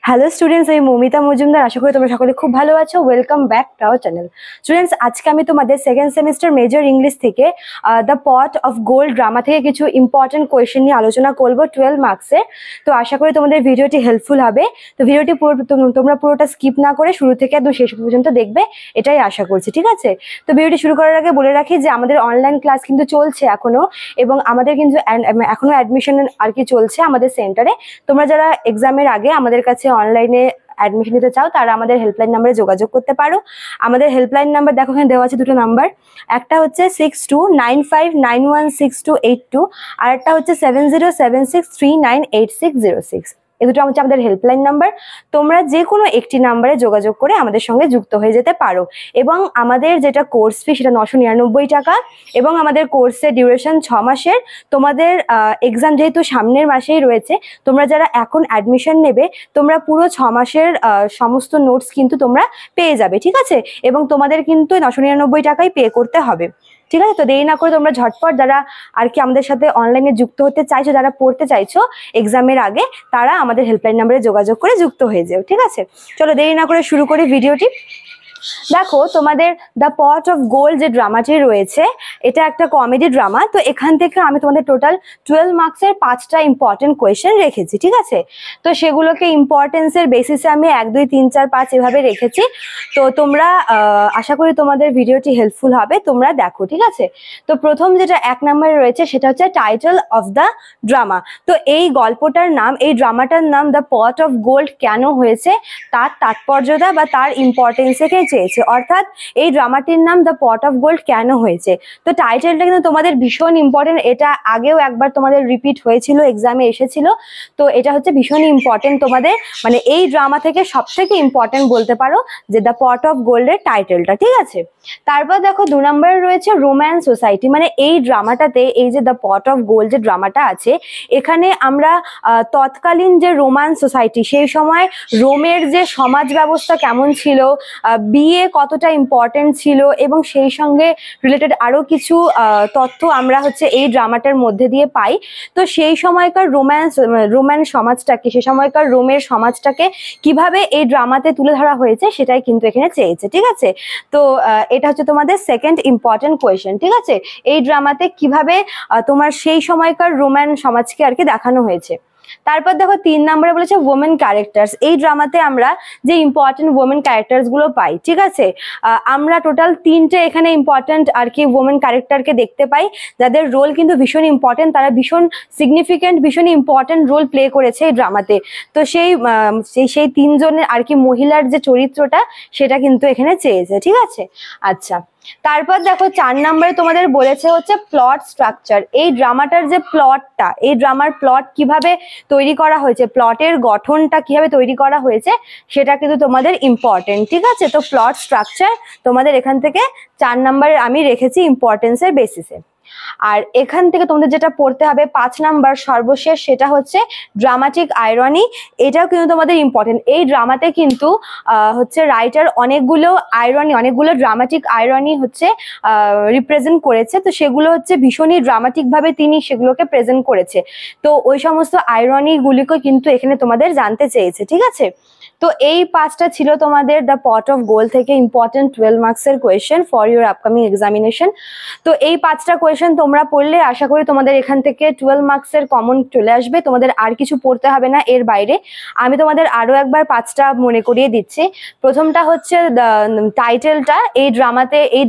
Hello students, আমি মৌমিতা মজুমদার। আশা করি তোমরা সকলে খুব ভালো আছো। Welcome back to our channel. Students, আজকে আমি তোমাদের সেকেন্ড সেমিস্টার মেজর ইংলিশ থেকে the pot of gold drama থেকে কিছু ইম্পর্টেন্ট কোয়েশ্চেন নিয়ে আলোচনা করবো 12 মার্কসের। তো আশা করি তোমাদের ভিডিওটি হেল্পফুল হবে। তো ভিডিওটি তোমরা পুরোটা স্কিপ না করে শুরু থেকে একদম শেষ পর্যন্ত দেখবে, এটাই আশা করছি। ঠিক আছে? তো ভিডিওটি শুরু করার আগে বলে রাখি যে আমাদের অনলাইন ক্লাস কিন্তু চলছে এখনো, এবং আমাদের কিন্তু এখনো অ্যাডমিশন আর কি চলছে আমাদের সেন্টারে। তোমরা যারা এক্সামের আগে আমাদের কাছে অনলাইনে অ্যাডমিশন নিতে চাও তারা আমাদের হেল্পলাইন নাম্বারে যোগাযোগ করতে পারো। আমাদের হেল্পলাইন নাম্বার দেখো এখানে দেওয়া আছে, দুটো নাম্বার। একটা হচ্ছে 6295916282, আর একটা হচ্ছে 7076398606। এই দুটো হচ্ছে আমাদের হেল্পলাইন নাম্বার। তোমরা যে কোনো একটি নাম্বারে যোগাযোগ করে আমাদের সঙ্গে যুক্ত হয়ে যেতে পারো। এবং আমাদের যেটা কোর্স ফি সেটা 999 টাকা, এবং আমাদের কোর্সের ডিউরেশন 6 মাসের। তোমাদের এক্সাম যেহেতু সামনের মাসেই রয়েছে, তোমরা যারা এখন অ্যাডমিশন নেবে তোমরা পুরো 6 মাসের সমস্ত নোটস কিন্তু তোমরা পেয়ে যাবে। ঠিক আছে? এবং তোমাদের কিন্তু 999 টাকাই পে করতে হবে। ঠিক আছে? তো দেরি না করে তোমরা ঝটপট যারা আর কি আমাদের সাথে অনলাইনে যুক্ত হতে চাইছো, যারা পড়তে চাইছো এক্সামের আগে, তারা আমাদের হেল্পলাইন নাম্বারে যোগাযোগ করে যুক্ত হয়ে যাও। ঠিক আছে? চলো দেরি না করে শুরু করি ভিডিওটি। দেখো, তোমাদের দ্য পট অফ গোল্ড যে ড্রামাটি রয়েছে, এটা একটা কমেডি ড্রামা। তো এখান থেকে আমি তোমাদের টোটাল 12 মার্কসের 5টা ইম্পর্টেন্ট কোয়েশ্চেন রেখেছি। ঠিক আছে? তো সেগুলোকে ইম্পর্টেন্সের বেসিসে আমি 1 2 3 4 5 এভাবে রেখেছি। তো তোমরা আশা করি তোমাদের ভিডিওটি হেল্পফুল হবে, তোমরা দেখো। ঠিক আছে? তো প্রথম যেটা 1 নম্বরে রয়েছে সেটা হচ্ছে টাইটেল অফ দ্য ড্রামা। তো এই গল্পটার নাম, এই ড্রামাটার নাম দ্য পট অফ গোল্ড কেন হয়েছে, তার তাৎপর্যতা বা তার ইম্পর্টেন্সকে চেয়েছে। অর্থাৎ এই ড্রামাটির নাম দ্য পট অফ গোল্ড কেন হয়েছে। তো টাইটেলটা কিন্তু তোমাদের ভীষণ ইম্পর্টেন্ট। এটা আগেও একবার তোমাদের রিপিট হয়েছিল, এক্সামে এসেছিল। তো এটা হচ্ছে ভীষণ ইম্পর্টেন্ট তোমাদের, মানে এই ড্রামা থেকে সব থেকে ইম্পর্টেন্ট বলতে পারো যে দ্য পট অফ গোল্ডের টাইটেলটা। ঠিক আছে? তারপর দেখো 2 নম্বরে রয়েছে রোম্যান্স সোসাইটি। মানে এই ড্রামাটাতে, এই যে দ্য পট অফ গোল্ড যে ড্রামাটা আছে, এখানে আমরা তৎকালীন যে রোম্যান্স সোসাইটি, সেই সময় রোমের যে সমাজ ব্যবস্থা কেমন ছিল, বিয়ে কতটা ইম্পর্টেন্ট ছিল, এবং সেই সঙ্গে রিলেটেড আরো কিছু তথ্য আমরা হচ্ছে এই ড্রামাটার মধ্যে দিয়ে পাই। তো সেই সময়কার রোম্যান সমাজটাকে, সে সময়কার রোমের সমাজটাকে কিভাবে এই ড্রামাতে তুলে ধরা হয়েছে সেটাই কিন্তু এখানে চেয়েছে। ঠিক আছে? তো এটা হচ্ছে তোমাদের সেকেন্ড ইম্পর্টেন্ট কোয়েশ্চেন। ঠিক আছে? এই ড্রামাতে কিভাবে তোমার সেই সময়কার রোমান সমাজকে আর কি দেখানো হয়েছে। তারপর দেখো 3 নম্বরে বলেছে ওমেন ক্যারেক্টার্স। এই ড্রামাতে আমরা যে ইম্পর্টেন্ট ওমেন ক্যারেক্টার্স গুলো পাই। ঠিক আছে? আমরা টোটাল 3টে এখানে ইম্পর্টেন্ট আর কি ওমেন ক্যারেক্টারকে দেখতে পাই, যাদের রোল কিন্তু ভীষণ ইম্পর্টেন্ট। তারা ভীষণ সিগনিফিকেন্ট, ভীষণ ইম্পর্টেন্ট রোল প্লে করেছে এই ড্রামাতে। তো সেই 3 জনের আর কি মহিলার যে চরিত্রটা, সেটা কিন্তু এখানে চেয়েছে। ঠিক আছে? আচ্ছা, তারপর দেখো 4 নম্বরে তোমাদের বলেছে হচ্ছে প্লট স্ট্রাকচার। এই ড্রামাটার যে প্লটটা, এই ড্রামার প্লট কিভাবে তৈরি করা হয়েছে, প্লটের গঠনটা কিভাবে তৈরি করা হয়েছে, সেটা কিন্তু তোমাদের ইম্পর্টেন্ট। ঠিক আছে? তো প্লট স্ট্রাকচার তোমাদের এখান থেকে 4 নম্বরে আমি রেখেছি ইম্পর্টেন্সের বেসিসে। আর এখান থেকে তোমাদের যেটা পড়তে হবে 5 নাম্বার সর্বশেষ, সেটা হচ্ছে ড্রামাটিক আইরনি। এটাও কিন্তু তোমাদের ইম্পর্টেন্ট। এই ড্রামাতে কিন্তু হচ্ছে রাইটার অনেকগুলো ড্রামাটিক আইরনি হচ্ছে রিপ্রেজেন্ট করেছে। তো সেগুলো হচ্ছে ভীষণই ড্রামাটিক ভাবে তিনি সেগুলোকে প্রেজেন্ট করেছে। তো ওই সমস্ত আইরনি গুলিকে কিন্তু এখানে তোমাদের জানতে চেয়েছে। ঠিক আছে? তো এই 5টা ছিল তোমাদের দ্য পট অফ গোল্ড থেকে ইম্পর্টেন্ট 12 মার্কসের question for your upcoming examination. তো এই 5টা কোয়েশ্চেন তোমরা পড়লে আশা করি তোমাদের এখান থেকে 12 মার্কসের কমন চলে আসবে। তোমাদের আর কিছু পড়তে হবে না এর বাইরে। আমি তোমাদের আরো একবার 5টা মনে করিয়ে দিচ্ছি। প্রথমটা হচ্ছে টাইটেলটা। এই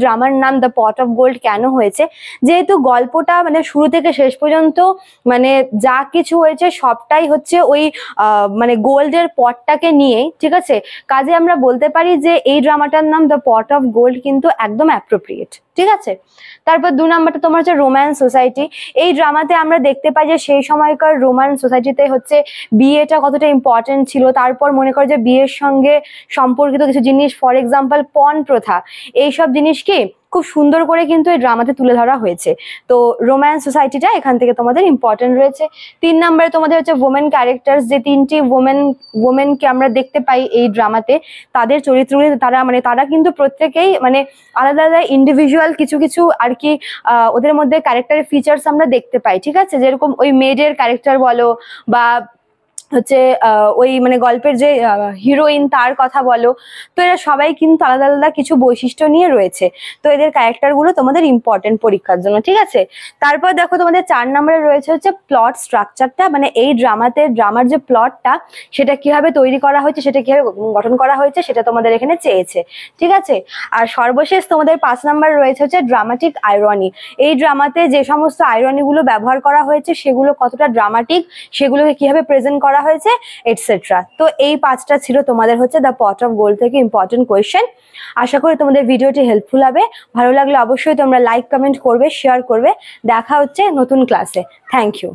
ড্রামার নাম দ্য পট অফ গোল্ড কেন হয়েছে, যেহেতু গল্পটা মানে শুরু থেকে শেষ পর্যন্ত মানে যা কিছু হয়েছে সবটাই হচ্ছে ওই মানে গোল্ডের পটটাকে নিয়ে। ঠিক আছে? কাজে আমরা বলতে পারি যে এই ড্রামাটার নাম দ্য পট অফ গোল্ড কিন্তু একদম অ্যাপ্রোপ্রিয়েট। ঠিক আছে? তারপর 2 নম্বরটা তোমার হচ্ছে রোম্যান্স সোসাইটি। এই ড্রামাতে আমরা দেখতে পাই যে সেই সময়কার রোমান সোসাইটিতে হচ্ছে বিয়েটা কতটা ইম্পর্টেন্ট ছিল। তারপর মনে করো যে বিয়ের সঙ্গে সম্পর্কিত কিছু জিনিস, ফর এক্সাম্পল পণ প্রথা, এইসব জিনিস কি খুব সুন্দর করে কিন্তু এই ড্রামাতে তুলে ধরা হয়েছে। তো রোম্যান্স সোসাইটিটা এখান থেকে তোমাদের ইম্পর্টেন্ট রয়েছে। 3 নম্বরে তোমাদের হচ্ছে ওমেন ক্যারেক্টার্স। যে 3টি ওমেনকে আমরা দেখতে পাই এই ড্রামাতে, তাদের চরিত্রগুলি তারা কিন্তু প্রত্যেকেই মানে আলাদা আলাদা ইন্ডিভিজুয়াল কিছু কিছু আর কি ওদের মধ্যে ক্যারেক্টারের ফিচার্স আমরা দেখতে পাই। ঠিক আছে? যেরকম ওই মেয়েদের ক্যারেক্টার বলো বা হচ্ছে ওই মানে গল্পের যে হিরোইন তার কথা বলো, তো এরা সবাই কিন্তু আলাদা আলাদা কিছু বৈশিষ্ট্য নিয়ে রয়েছে। তো এদের ক্যারেক্টারগুলো তোমাদের ইম্পর্টেন্ট পরীক্ষার জন্য, ঠিক আছে। তারপর দেখো তোমাদের 4 নম্বরে রয়েছে হচ্ছে প্লট স্ট্রাকচারটা, মানে এই ড্রামার যে প্লটটা সেটা কিভাবে তৈরি করা হয়েছে, সেটা কিভাবে গঠন করা হয়েছে, সেটা তোমাদের এখানে চেয়েছে, ঠিক আছে। আর সর্বশেষ তোমাদের 5 নম্বর রয়েছে হচ্ছে ড্রামাটিক আইরনি। এই ড্রামাতে যে সমস্ত আইরনিগুলো ব্যবহার করা হয়েছে সেগুলো কতটা ড্রামাটিক, সেগুলোকে কিভাবে প্রেজেন্ট করা হয়েছে, এটসেট্রা। তো এই 5টা ছিল তোমাদের হচ্ছে দ্য পট অফ গোল্ড থেকে ইম্পর্টেন্ট কোয়েশ্চেন। আশা করি তোমাদের ভিডিওটি হেল্পফুল হবে। ভালো লাগলে অবশ্যই তোমরা লাইক, কমেন্ট করবে, শেয়ার করবে। দেখা হচ্ছে নতুন ক্লাসে। Thank you.